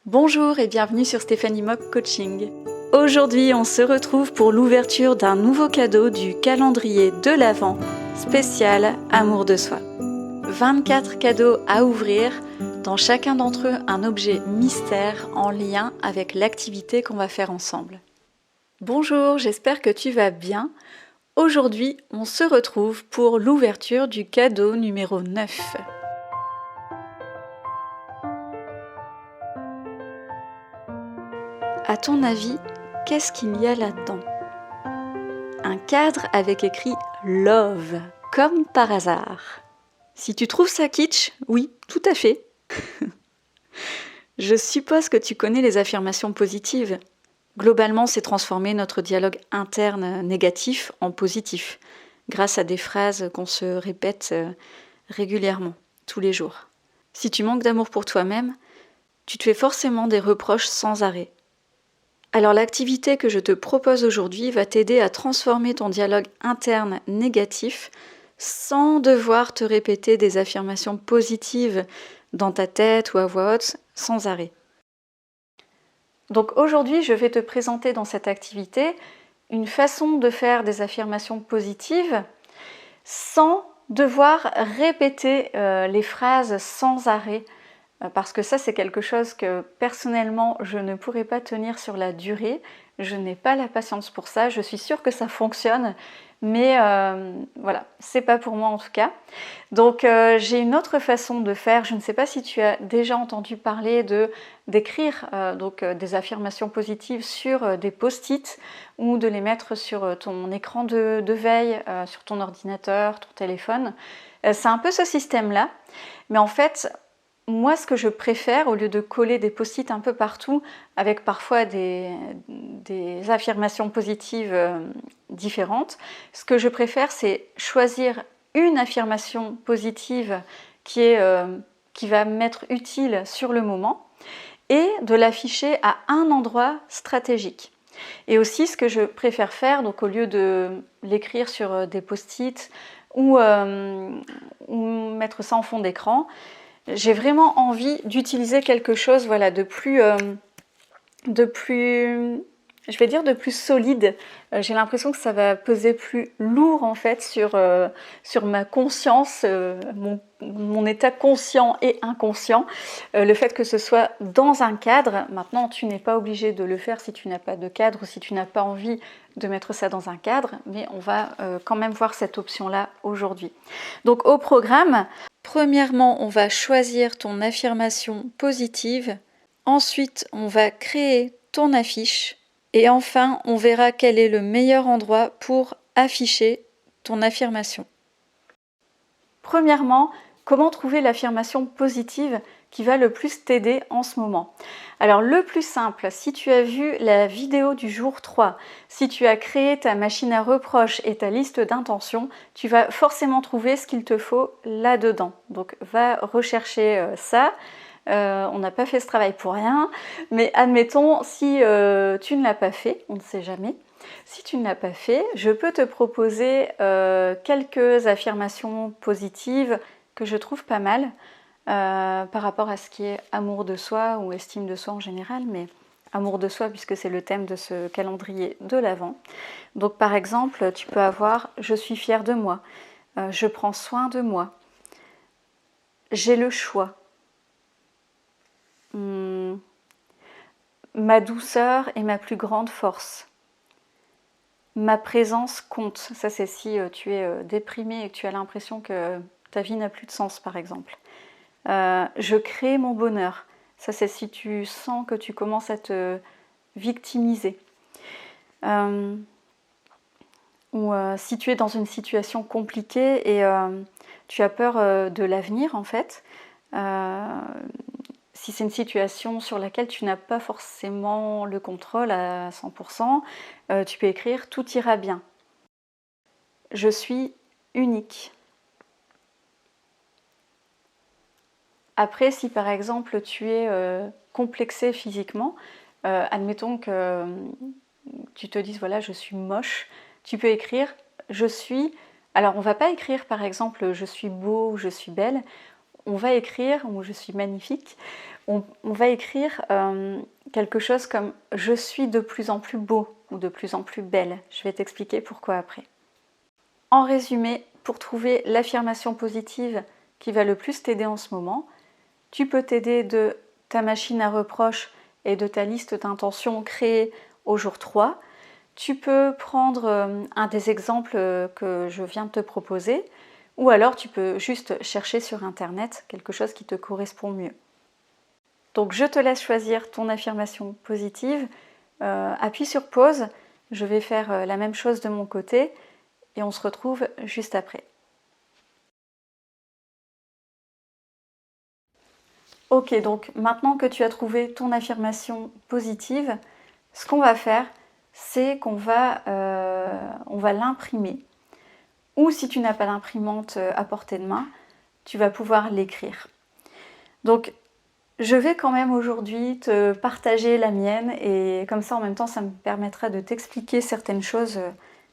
Bonjour et bienvenue sur Stéphanie Mock Coaching. Aujourd'hui, on se retrouve pour l'ouverture d'un nouveau cadeau du calendrier de l'Avent spécial Amour de soi. 24 cadeaux à ouvrir, dans chacun d'entre eux un objet mystère en lien avec l'activité qu'on va faire ensemble. Bonjour, j'espère que tu vas bien. Aujourd'hui, on se retrouve pour l'ouverture du cadeau numéro 9. À ton avis, qu'est-ce qu'il y a là-dedans ? Un cadre avec écrit « Love », comme par hasard. Si tu trouves ça kitsch, oui, tout à fait. Je suppose que tu connais les affirmations positives. Globalement, c'est transformer notre dialogue interne négatif en positif, grâce à des phrases qu'on se répète régulièrement, tous les jours. Si tu manques d'amour pour toi-même, tu te fais forcément des reproches sans arrêt. Alors l'activité que je te propose aujourd'hui va t'aider à transformer ton dialogue interne négatif sans devoir te répéter des affirmations positives dans ta tête ou à voix haute sans arrêt. Donc aujourd'hui, je vais te présenter dans cette activité une façon de faire des affirmations positives sans devoir répéter les phrases sans arrêt. Parce que ça, c'est quelque chose que personnellement, je ne pourrais pas tenir sur la durée. Je n'ai pas la patience pour ça. Je suis sûre que ça fonctionne, mais voilà, c'est pas pour moi en tout cas. Donc, j'ai une autre façon de faire. Je ne sais pas si tu as déjà entendu parler d'écrire des affirmations positives sur des post-it ou de les mettre sur ton écran de veille, sur ton ordinateur, ton téléphone. C'est un peu ce système-là, mais en fait, moi, ce que je préfère, au lieu de coller des post-it un peu partout, avec parfois des affirmations positives différentes, ce que je préfère, c'est choisir une affirmation positive qui va m'être utile sur le moment et de l'afficher à un endroit stratégique. Et aussi, ce que je préfère faire, donc au lieu de l'écrire sur des post-it ou mettre ça en fond d'écran, j'ai vraiment envie d'utiliser quelque chose de plus solide. J'ai l'impression que ça va peser plus lourd en fait sur ma conscience, mon état conscient et inconscient. Le fait que ce soit dans un cadre, maintenant tu n'es pas obligé de le faire si tu n'as pas de cadre ou si tu n'as pas envie de mettre ça dans un cadre, mais on va quand même voir cette option-là aujourd'hui. Donc au programme, premièrement, on va choisir ton affirmation positive. Ensuite, on va créer ton affiche. Et enfin, on verra quel est le meilleur endroit pour afficher ton affirmation. Premièrement, comment trouver l'affirmation positive qui va le plus t'aider en ce moment ? Alors le plus simple, si tu as vu la vidéo du jour 3, si tu as créé ta machine à reproches et ta liste d'intentions, tu vas forcément trouver ce qu'il te faut là-dedans. Donc va rechercher ça. On n'a pas fait ce travail pour rien, mais admettons si tu ne l'as pas fait, on ne sait jamais. Si tu ne l'as pas fait, je peux te proposer quelques affirmations positives que je trouve pas mal par rapport à ce qui est amour de soi ou estime de soi en général, mais amour de soi puisque c'est le thème de ce calendrier de l'Avent. Donc par exemple, tu peux avoir « Je suis fière de moi »,« Je prends soin de moi »,« J'ai le choix », ma douceur est ma plus grande force. Ma présence compte. Ça, c'est si tu es déprimé et que tu as l'impression que ta vie n'a plus de sens, par exemple. Je crée mon bonheur. Ça, c'est si tu sens que tu commences à te victimiser. Ou si tu es dans une situation compliquée et tu as peur de l'avenir, en fait. Si c'est une situation sur laquelle tu n'as pas forcément le contrôle à 100%, tu peux écrire « Tout ira bien ». Je suis unique. Après, si par exemple tu es complexé physiquement, admettons que tu te dises « Voilà, je suis moche », tu peux écrire « Je suis ». Alors on ne va pas écrire par exemple « Je suis beau » ou « Je suis belle ». On va écrire, ou je suis magnifique, on va écrire quelque chose comme « je suis de plus en plus beau » ou « de plus en plus belle ». Je vais t'expliquer pourquoi après. En résumé, pour trouver l'affirmation positive qui va le plus t'aider en ce moment, tu peux t'aider de ta machine à reproches et de ta liste d'intentions créée au jour 3. Tu peux prendre un des exemples que je viens de te proposer, ou alors tu peux juste chercher sur internet quelque chose qui te correspond mieux. Donc je te laisse choisir ton affirmation positive, appuie sur pause, je vais faire la même chose de mon côté et on se retrouve juste après. Ok, donc maintenant que tu as trouvé ton affirmation positive, ce qu'on va faire, c'est qu'on va l'imprimer. Ou si tu n'as pas d'imprimante à portée de main, tu vas pouvoir l'écrire. Donc, je vais quand même aujourd'hui te partager la mienne et comme ça en même temps ça me permettra de t'expliquer certaines choses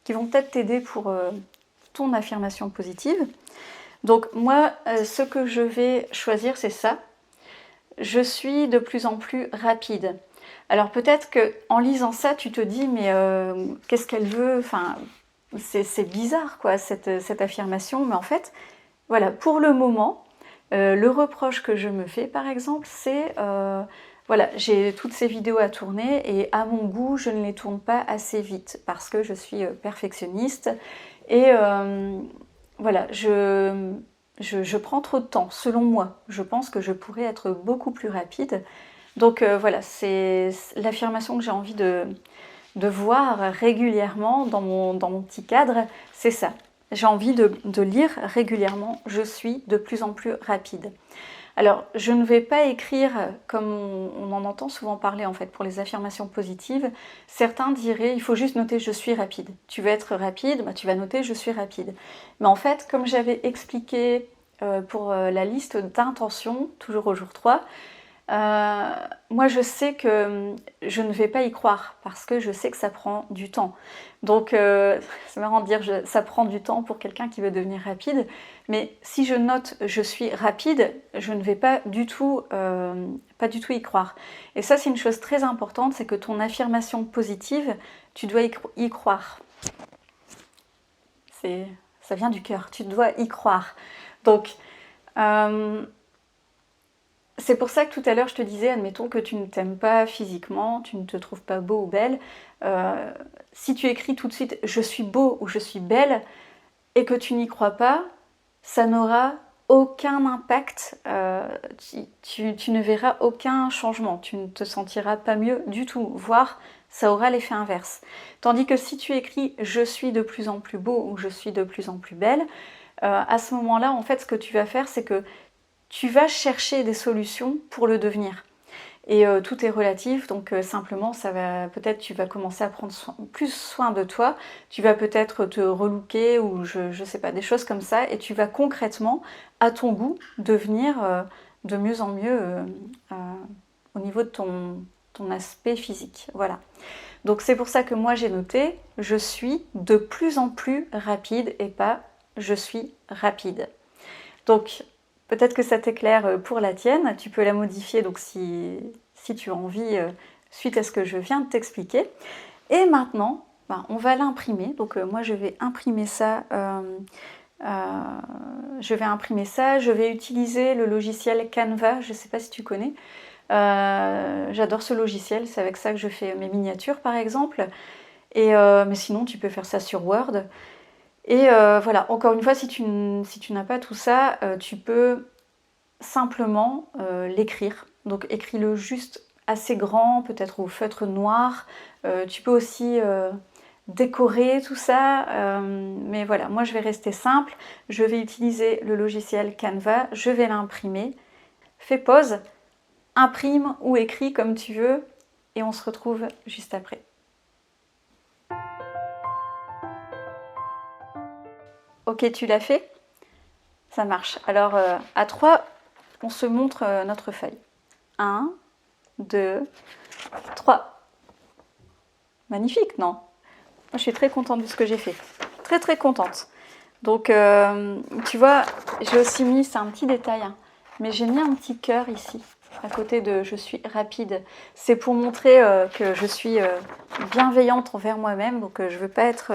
qui vont peut-être t'aider pour ton affirmation positive. Donc moi, ce que je vais choisir, c'est ça. Je suis de plus en plus rapide. Alors peut-être qu'en lisant ça, tu te dis mais qu'est-ce qu'elle veut? Enfin, c'est bizarre quoi cette affirmation, mais en fait, voilà, pour le moment, le reproche que je me fais par exemple, c'est voilà, j'ai toutes ces vidéos à tourner et à mon goût, je ne les tourne pas assez vite parce que je suis perfectionniste et voilà, je prends trop de temps, selon moi. Je pense que je pourrais être beaucoup plus rapide. Donc voilà, c'est l'affirmation que j'ai envie de voir régulièrement dans mon petit cadre, c'est ça. J'ai envie de lire régulièrement, je suis de plus en plus rapide. Alors, je ne vais pas écrire comme on en entend souvent parler en fait pour les affirmations positives. Certains diraient, il faut juste noter je suis rapide. Tu veux être rapide, bah, tu vas noter je suis rapide. Mais en fait, comme j'avais expliqué pour la liste d'intentions, toujours au jour 3, moi je sais que je ne vais pas y croire parce que je sais que ça prend du temps. Donc c'est marrant de dire ça prend du temps pour quelqu'un qui veut devenir rapide, mais si je note je suis rapide, je ne vais pas du tout y croire. Et ça c'est une chose très importante, c'est que ton affirmation positive, tu dois y croire. Ça vient du cœur, tu dois y croire. Donc c'est pour ça que tout à l'heure je te disais, admettons que tu ne t'aimes pas physiquement, tu ne te trouves pas beau ou belle, si tu écris tout de suite « je suis beau » ou « je suis belle » et que tu n'y crois pas, ça n'aura aucun impact, tu ne verras aucun changement, tu ne te sentiras pas mieux du tout, voire ça aura l'effet inverse. Tandis que si tu écris « je suis de plus en plus beau » ou « je suis de plus en plus belle », à ce moment-là, en fait, ce que tu vas faire, c'est que tu vas chercher des solutions pour le devenir. Et tout est relatif, donc simplement, peut-être tu vas commencer à prendre plus soin de toi, tu vas peut-être te relooker ou je sais pas, des choses comme ça, et tu vas concrètement, à ton goût, devenir de mieux en mieux au niveau de ton aspect physique. Voilà. Donc c'est pour ça que moi j'ai noté « je suis de plus en plus rapide » et pas « je suis rapide ». Donc peut-être que ça t'éclaire pour la tienne, tu peux la modifier donc si tu as envie suite à ce que je viens de t'expliquer. Et maintenant, on va l'imprimer. Donc moi je vais imprimer ça. Je vais utiliser le logiciel Canva, je ne sais pas si tu connais. J'adore ce logiciel, c'est avec ça que je fais mes miniatures par exemple. Mais sinon tu peux faire ça sur Word. Et voilà, encore une fois, si tu n'as pas tout ça, tu peux simplement l'écrire. Donc écris-le juste assez grand, peut-être au feutre noir. Tu peux aussi décorer tout ça. Mais voilà, moi je vais rester simple. Je vais utiliser le logiciel Canva, je vais l'imprimer. Fais pause, imprime ou écris comme tu veux et on se retrouve juste après. Ok, tu l'as fait? Ça marche. Alors, à 3, on se montre notre feuille. 1, 2, 3. Magnifique, non? Je suis très contente de ce que j'ai fait. Très, très contente. Donc, tu vois, j'ai aussi mis, c'est un petit détail, hein, mais j'ai mis un petit cœur ici. à côté de je suis rapide. C'est pour montrer que je suis bienveillante envers moi-même, donc je veux pas être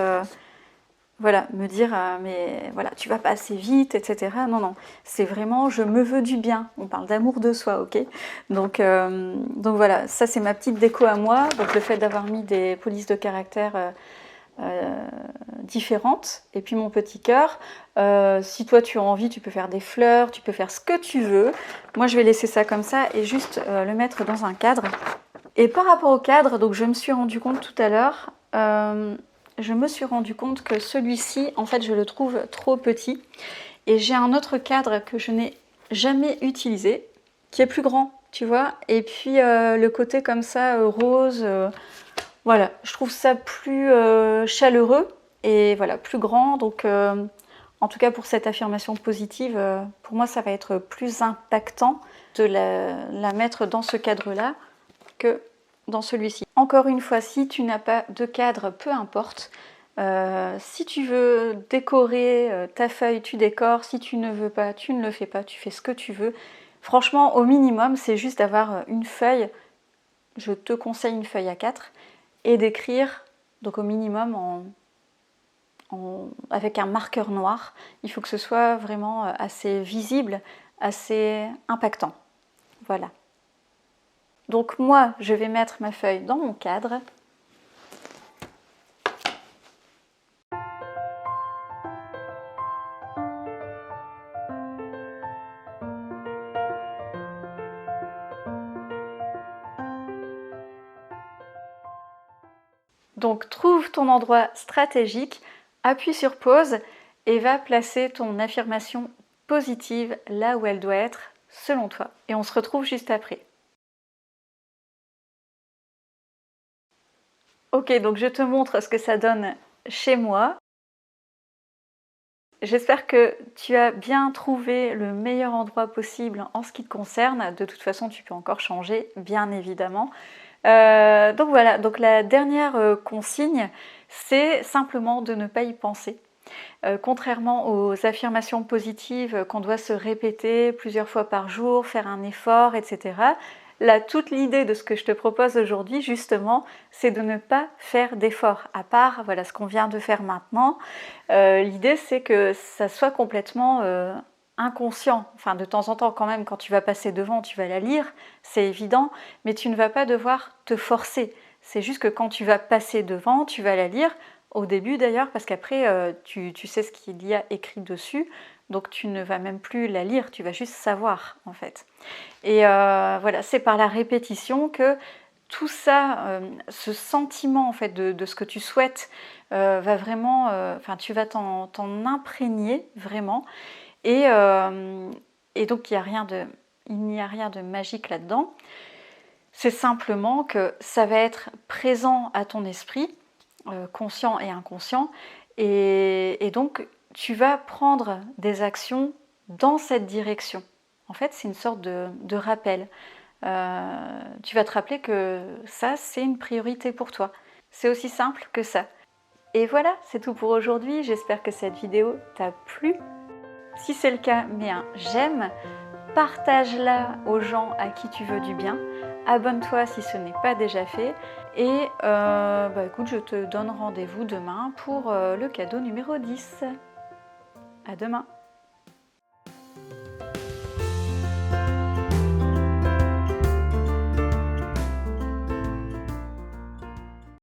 voilà, me dire mais voilà, tu vas pas assez vite, etc. Non, non, c'est vraiment je me veux du bien. On parle d'amour de soi, ok? Donc voilà, ça c'est ma petite déco à moi. Donc le fait d'avoir mis des polices de caractère différentes, et puis mon petit cœur. Si toi tu as envie, tu peux faire des fleurs, tu peux faire ce que tu veux. Moi je vais laisser ça comme ça et juste le mettre dans un cadre. Et par rapport au cadre, donc je me suis rendu compte tout à l'heure, je me suis rendu compte que celui-ci, en fait, je le trouve trop petit. Et j'ai un autre cadre que je n'ai jamais utilisé, qui est plus grand, tu vois. Et puis le côté comme ça, rose, voilà, je trouve ça plus chaleureux et voilà, plus grand. Donc en tout cas pour cette affirmation positive, pour moi ça va être plus impactant de la mettre dans ce cadre-là que dans celui-ci. Encore une fois, si tu n'as pas de cadre, peu importe. Si tu veux décorer ta feuille, tu décores. Si tu ne veux pas, tu ne le fais pas. Tu fais ce que tu veux. Franchement, au minimum, c'est juste d'avoir une feuille. Je te conseille une feuille A4 et d'écrire, donc au minimum avec un marqueur noir. Il faut que ce soit vraiment assez visible, assez impactant. Voilà. Donc moi, je vais mettre ma feuille dans mon cadre. Donc trouve ton endroit stratégique, appuie sur pause et va placer ton affirmation positive là où elle doit être selon toi. Et on se retrouve juste après. Ok, donc je te montre ce que ça donne chez moi. J'espère que tu as bien trouvé le meilleur endroit possible en ce qui te concerne. De toute façon, tu peux encore changer, bien évidemment. Donc voilà, donc la dernière consigne, c'est simplement de ne pas y penser. Contrairement aux affirmations positives qu'on doit se répéter plusieurs fois par jour, faire un effort, etc. Là, toute l'idée de ce que je te propose aujourd'hui, justement, c'est de ne pas faire d'effort, à part voilà, ce qu'on vient de faire maintenant. L'idée, c'est que ça soit complètement inconscient. Enfin, de temps en temps, quand même, quand tu vas passer devant, tu vas la lire, c'est évident, mais tu ne vas pas devoir te forcer. C'est juste que quand tu vas passer devant, tu vas la lire, au début d'ailleurs, parce qu'après, tu sais ce qu'il y a écrit dessus, donc tu ne vas même plus la lire, tu vas juste savoir, en fait. Et voilà, c'est par la répétition que tout ça, ce sentiment en fait de ce que tu souhaites va vraiment, enfin tu vas t'en imprégner vraiment et donc il n'y a rien de magique là-dedans. C'est simplement que ça va être présent à ton esprit, conscient et inconscient, et donc tu vas prendre des actions dans cette direction. En fait, c'est une sorte de rappel. Tu vas te rappeler que ça, c'est une priorité pour toi. C'est aussi simple que ça. Et voilà, c'est tout pour aujourd'hui. J'espère que cette vidéo t'a plu. Si c'est le cas, mets un j'aime. Partage-la aux gens à qui tu veux du bien. Abonne-toi si ce n'est pas déjà fait. Et écoute, je te donne rendez-vous demain pour le cadeau numéro 10. À demain.